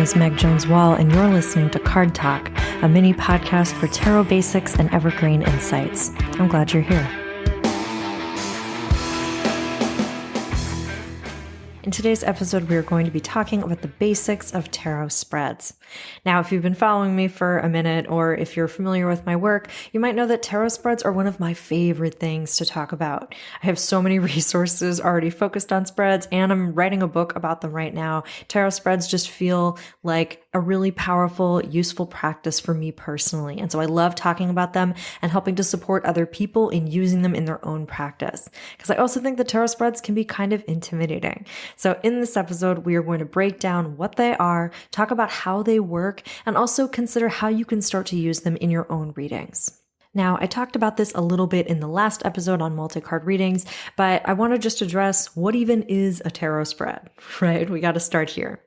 is Meg Jones-Wall, and you're listening to Card Talk, a mini podcast for tarot basics and evergreen insights. I'm glad you're here. In today's episode, we are going to be talking about the basics of tarot spreads. Now, if you've been following me for a minute, or if you're familiar with my work, you might know that tarot spreads are one of my favorite things to talk about. I have so many resources already focused on spreads, and I'm writing a book about them right now. Tarot spreads just feel like a really powerful, useful practice for me personally. And so I love talking about them and helping to support other people in using them in their own practice. Because I also think that tarot spreads can be kind of intimidating. So in this episode, we are going to break down what they are, talk about how they work, and also consider how you can start to use them in your own readings. Now, I talked about this a little bit in the last episode on multi-card readings, but I want to just address what even is a tarot spread, right? We got to start here.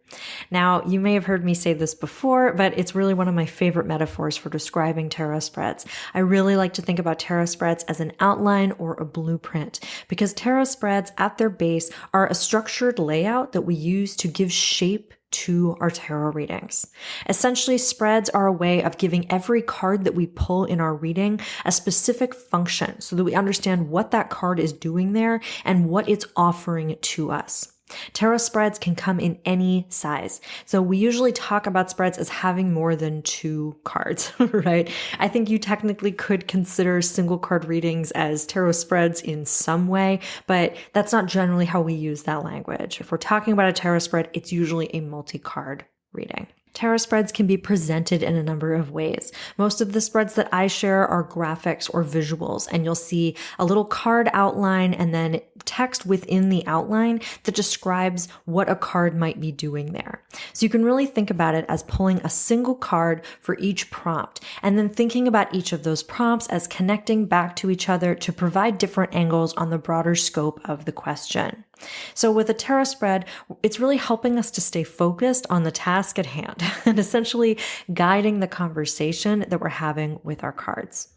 Now, you may have heard me say this before, but it's really one of my favorite metaphors for describing tarot spreads. I really like to think about tarot spreads as an outline or a blueprint, because tarot spreads at their base are a structured layout that we use to give shape to our tarot readings. Essentially, spreads are a way of giving every card that we pull in our reading a specific function so that we understand what that card is doing there and what it's offering to us. Tarot spreads can come in any size. So we usually talk about spreads as having more than 2 cards, right? I think you technically could consider single card readings as tarot spreads in some way, but that's not generally how we use that language. If we're talking about a tarot spread, it's usually a multi-card reading. Tarot spreads can be presented in a number of ways. Most of the spreads that I share are graphics or visuals, and you'll see a little card outline and then text within the outline that describes what a card might be doing there. So you can really think about it as pulling a single card for each prompt, and then thinking about each of those prompts as connecting back to each other to provide different angles on the broader scope of the question. So with a tarot spread, it's really helping us to stay focused on the task at hand and essentially guiding the conversation that we're having with our cards.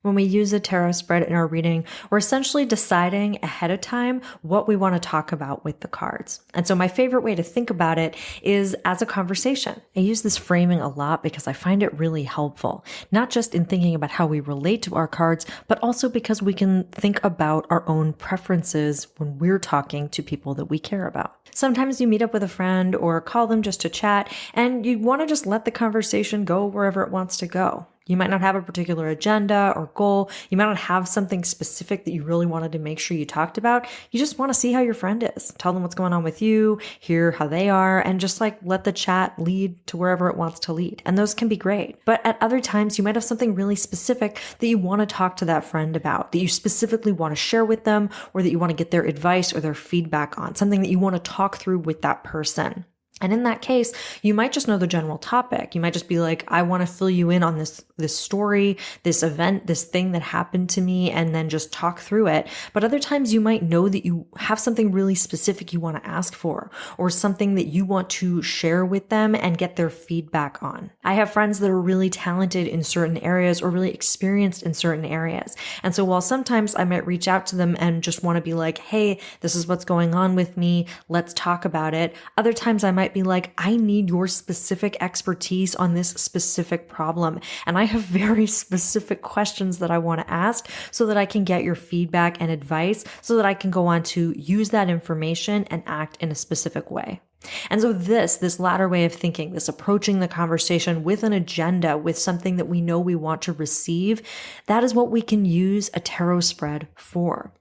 When we use a tarot spread in our reading, we're essentially deciding ahead of time what we want to talk about with the cards. And so my favorite way to think about it is as a conversation. I use this framing a lot because I find it really helpful, not just in thinking about how we relate to our cards, but also because we can think about our own preferences when we're talking to people that we care about. Sometimes you meet up with a friend or call them just to chat, and you want to just let the conversation go wherever it wants to go. You might not have a particular agenda or goal. You might not have something specific that you really wanted to make sure you talked about. You just want to see how your friend is. Tell them what's going on with you, hear how they are, and just let the chat lead to wherever it wants to lead. And those can be great. But at other times, you might have something really specific that you want to talk to that friend about, that you specifically want to share with them, or that you want to get their advice or their feedback on, something that you want to talk through with that person. And in that case, you might just know the general topic. You might just be like, I want to fill you in on this story, this event, this thing that happened to me, and then just talk through it. But other times you might know that you have something really specific you want to ask for, or something that you want to share with them and get their feedback on. I have friends that are really talented in certain areas or really experienced in certain areas. And so while sometimes I might reach out to them and just want to be like, hey, this is what's going on with me, let's talk about it. Other times I might be like, I need your specific expertise on this specific problem. And I have very specific questions that I want to ask so that I can get your feedback and advice so that I can go on to use that information and act in a specific way. And so this latter way of thinking, this approaching the conversation with an agenda, with something that we know we want to receive, that is what we can use a tarot spread for.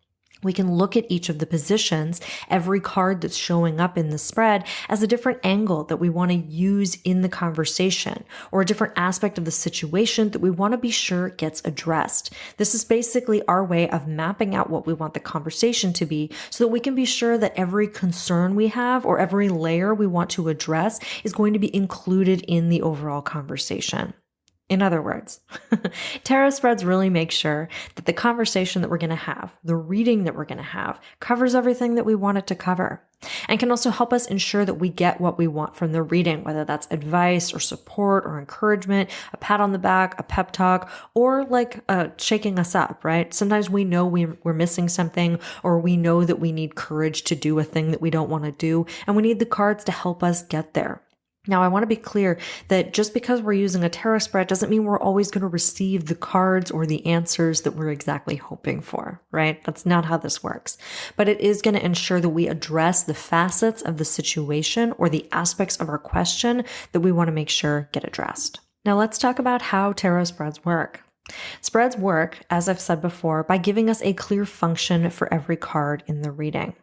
We can look at each of the positions, every card that's showing up in the spread, as a different angle that we want to use in the conversation, or a different aspect of the situation that we want to be sure gets addressed. This is basically our way of mapping out what we want the conversation to be so that we can be sure that every concern we have or every layer we want to address is going to be included in the overall conversation. In other words, tarot spreads really make sure that the conversation that we're going to have, the reading that we're going to have, covers everything that we want it to cover, and can also help us ensure that we get what we want from the reading, whether that's advice or support or encouragement, a pat on the back, a pep talk, or shaking us up, right? Sometimes we know we're missing something, or we know that we need courage to do a thing that we don't want to do, and we need the cards to help us get there. Now, I want to be clear that just because we're using a tarot spread doesn't mean we're always going to receive the cards or the answers that we're exactly hoping for, right? That's not how this works. But it is going to ensure that we address the facets of the situation or the aspects of our question that we want to make sure get addressed. Now, let's talk about how tarot spreads work. Spreads work, as I've said before, by giving us a clear function for every card in the reading.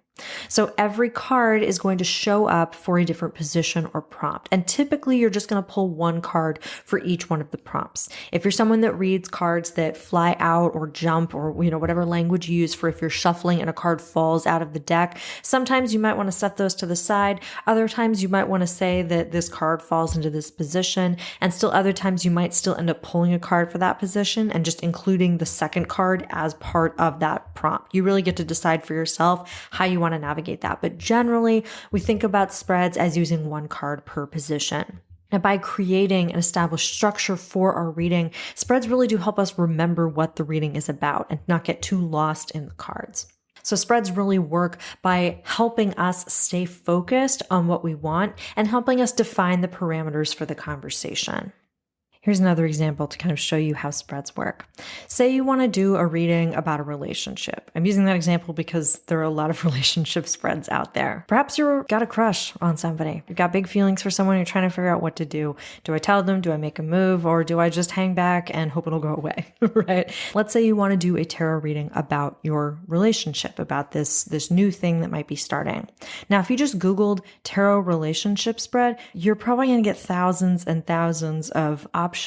So every card is going to show up for a different position or prompt. And typically you're just going to pull one card for each one of the prompts. If you're someone that reads cards that fly out or jump or, whatever language you use for if you're shuffling and a card falls out of the deck, sometimes you might want to set those to the side. Other times you might want to say that this card falls into this position. And still other times you might still end up pulling a card for that position and just including the second card as part of that prompt. You really get to decide for yourself how you want to navigate that. But generally, we think about spreads as using one card per position. And by creating an established structure for our reading, spreads really do help us remember what the reading is about and not get too lost in the cards. So spreads really work by helping us stay focused on what we want and helping us define the parameters for the conversation. Here's another example to kind of show you how spreads work. Say you want to do a reading about a relationship. I'm using that example because there are a lot of relationship spreads out there. Perhaps you've got a crush on somebody. You've got big feelings for someone. You're trying to figure out what to do. Do I tell them? Do I make a move? Or do I just hang back and hope it'll go away? Right? Let's say you want to do a tarot reading about your relationship, about this new thing that might be starting. Now, if you just Googled tarot relationship spread, you're probably going to get thousands and thousands of options.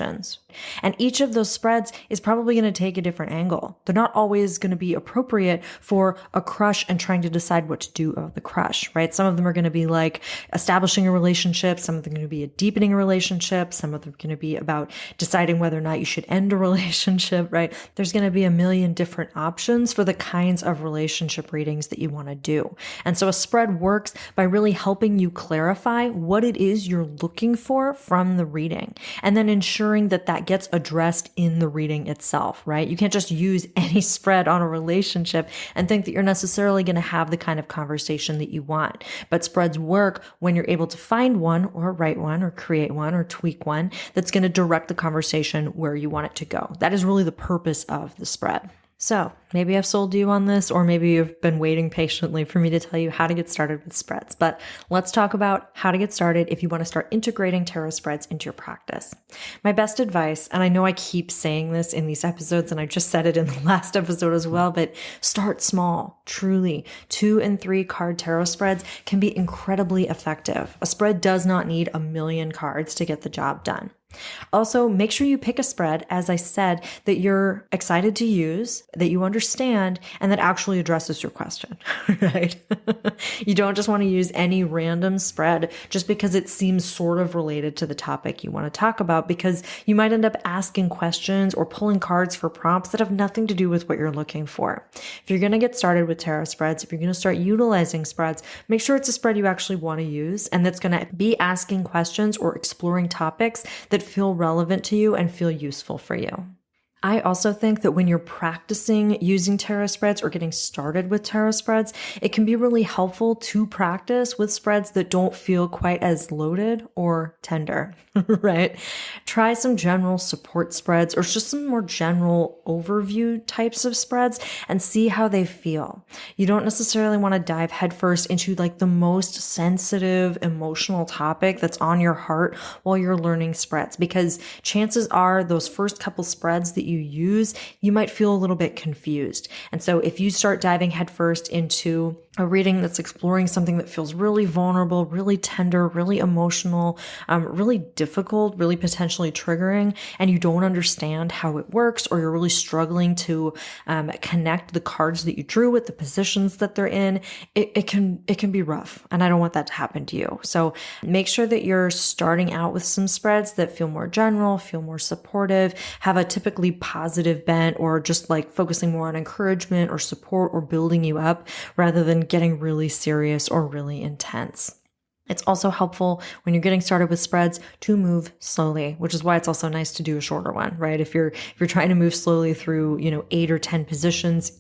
And each of those spreads is probably going to take a different angle. They're not always going to be appropriate for a crush and trying to decide what to do of the crush, right? Some of them are going to be like establishing a relationship. Some of them are going to be a deepening a relationship. Some of them are going to be about deciding whether or not you should end a relationship, right? There's going to be a million different options for the kinds of relationship readings that you want to do. And so a spread works by really helping you clarify what it is you're looking for from the reading, and then ensuring that that gets addressed in the reading itself, right? You can't just use any spread on a relationship and think that you're necessarily going to have the kind of conversation that you want. But spreads work when you're able to find one or write one or create one or tweak one that's going to direct the conversation where you want it to go. That is really the purpose of the spread. So maybe I've sold you on this, or maybe you've been waiting patiently for me to tell you how to get started with spreads. But let's talk about how to get started if you want to start integrating tarot spreads into your practice. My best advice, and I know I keep saying this in these episodes, and I just said it in the last episode as well, but start small. Truly, 2 and 3 card tarot spreads can be incredibly effective. A spread does not need a million cards to get the job done. Also, make sure you pick a spread, as I said, that you're excited to use, that you understand, and that actually addresses your question, right? You don't just want to use any random spread just because it seems sort of related to the topic you want to talk about, because you might end up asking questions or pulling cards for prompts that have nothing to do with what you're looking for. If you're going to get started with tarot spreads, if you're going to start utilizing spreads, make sure it's a spread you actually want to use and that's going to be asking questions or exploring topics that feel relevant to you and feel useful for you. I also think that when you're practicing using tarot spreads or getting started with tarot spreads, it can be really helpful to practice with spreads that don't feel quite as loaded or tender, right? Try some general support spreads or just some more general overview types of spreads and see how they feel. You don't necessarily want to dive headfirst into like the most sensitive, emotional topic that's on your heart while you're learning spreads, because chances are those first couple spreads that you use, you might feel a little bit confused. And so if you start diving headfirst into a reading that's exploring something that feels really vulnerable, really tender, really emotional, really difficult, really potentially triggering, and you don't understand how it works, or you're really struggling to connect the cards that you drew with the positions that they're in, it can be rough. And I don't want that to happen to you. So make sure that you're starting out with some spreads that feel more general, feel more supportive, have a typically positive bent, or just like focusing more on encouragement or support or building you up rather than getting really serious or really intense. It's also helpful when you're getting started with spreads to move slowly, which is why it's also nice to do a shorter one, right? If you're trying to move slowly through, 8 or 10 positions,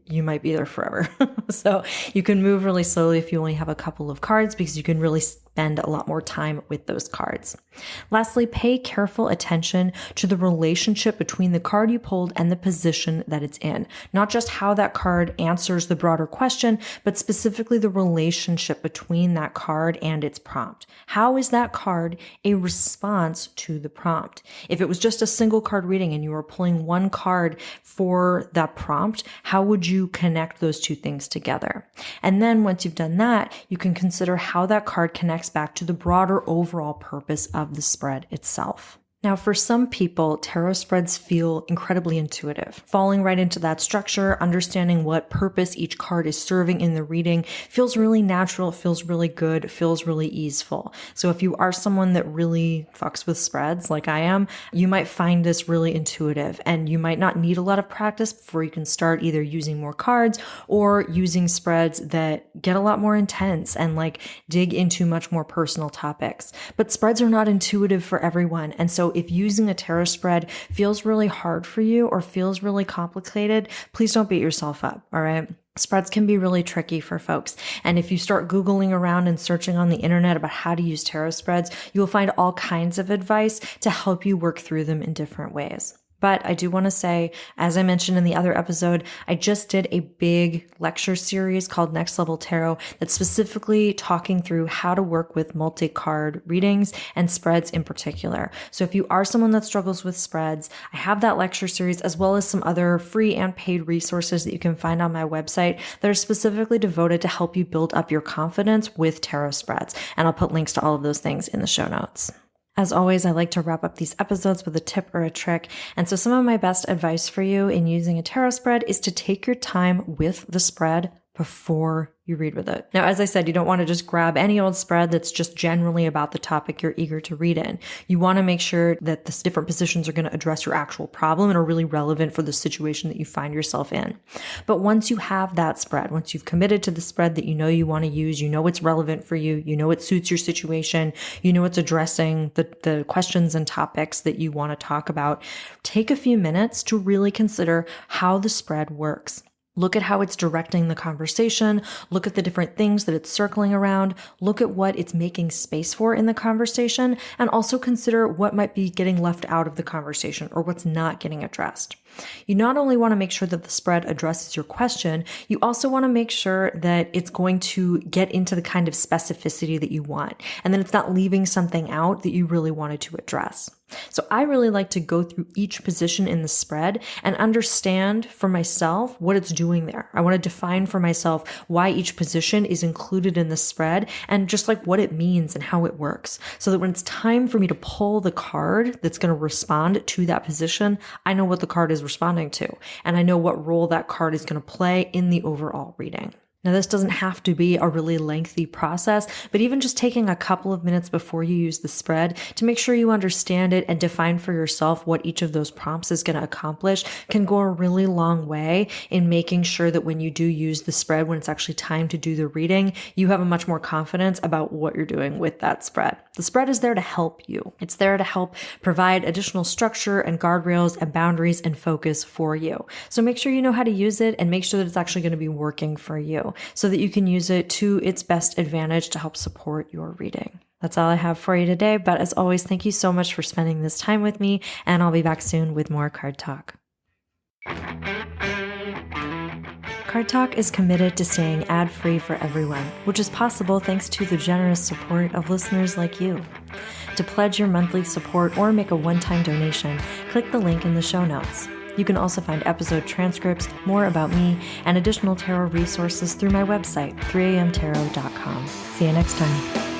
you might be there forever. So you can move really slowly if you only have a couple of cards, because you can really spend a lot more time with those cards. Lastly, pay careful attention to the relationship between the card you pulled and the position that it's in. Not just how that card answers the broader question, but specifically the relationship between that card and its prompt. How is that card a response to the prompt? If it was just a single card reading and you were pulling one card for that prompt, how would you connect those two things together? And then once you've done that, you can consider how that card connects back to the broader overall purpose of the spread itself. Now, for some people, tarot spreads feel incredibly intuitive. Falling right into that structure, understanding what purpose each card is serving in the reading feels really natural, feels really good, feels really easeful. So if you are someone that really fucks with spreads like I am, you might find this really intuitive, and you might not need a lot of practice before you can start either using more cards or using spreads that get a lot more intense and like dig into much more personal topics. But spreads are not intuitive for everyone. And so if using a tarot spread feels really hard for you or feels really complicated, please don't beat yourself up, all right? Spreads can be really tricky for folks. And if you start Googling around and searching on the internet about how to use tarot spreads, you will find all kinds of advice to help you work through them in different ways. But I do want to say, as I mentioned in the other episode, I just did a big lecture series called Next Level Tarot that's specifically talking through how to work with multi-card readings and spreads in particular. So if you are someone that struggles with spreads, I have that lecture series as well as some other free and paid resources that you can find on my website that are specifically devoted to help you build up your confidence with tarot spreads. And I'll put links to all of those things in the show notes. As always, I like to wrap up these episodes with a tip or a trick. And so some of my best advice for you in using a tarot spread is to take your time with the spread before you read with it. Now, as I said, you don't want to just grab any old spread that's just generally about the topic you're eager to read in. You want to make sure that the different positions are going to address your actual problem and are really relevant for the situation that you find yourself in. But once you have that spread, once you've committed to the spread that you know you want to use, you know it's relevant for you, you know it suits your situation, you know it's addressing the questions and topics that you want to talk about, take a few minutes to really consider how the spread works. Look at how it's directing the conversation. Look at the different things that it's circling around. Look at what it's making space for in the conversation, and also consider what might be getting left out of the conversation or what's not getting addressed. You not only want to make sure that the spread addresses your question, you also want to make sure that it's going to get into the kind of specificity that you want, and then it's not leaving something out that you really wanted to address. So I really like to go through each position in the spread and understand for myself what it's doing there. I want to define for myself why each position is included in the spread and just like what it means and how it works, so that when it's time for me to pull the card that's going to respond to that position, I know what the card is responding to, and I know what role that card is going to play in the overall reading. Now, this doesn't have to be a really lengthy process, but even just taking a couple of minutes before you use the spread to make sure you understand it and define for yourself what each of those prompts is going to accomplish can go a really long way in making sure that when you do use the spread, when it's actually time to do the reading, you have a much more confidence about what you're doing with that spread. The spread is there to help you. It's there to help provide additional structure and guardrails and boundaries and focus for you. So make sure you know how to use it and make sure that it's actually going to be working for you, so that you can use it to its best advantage to help support your reading. That's all I have for you today, but as always, thank you so much for spending this time with me, and I'll be back soon with more Card Talk. Card Talk is committed to staying ad-free for everyone, which is possible thanks to the generous support of listeners like you. To pledge your monthly support or make a one-time donation, click the link in the show notes. You can also find episode transcripts, more about me, and additional tarot resources through my website, 3amtarot.com. See you next time.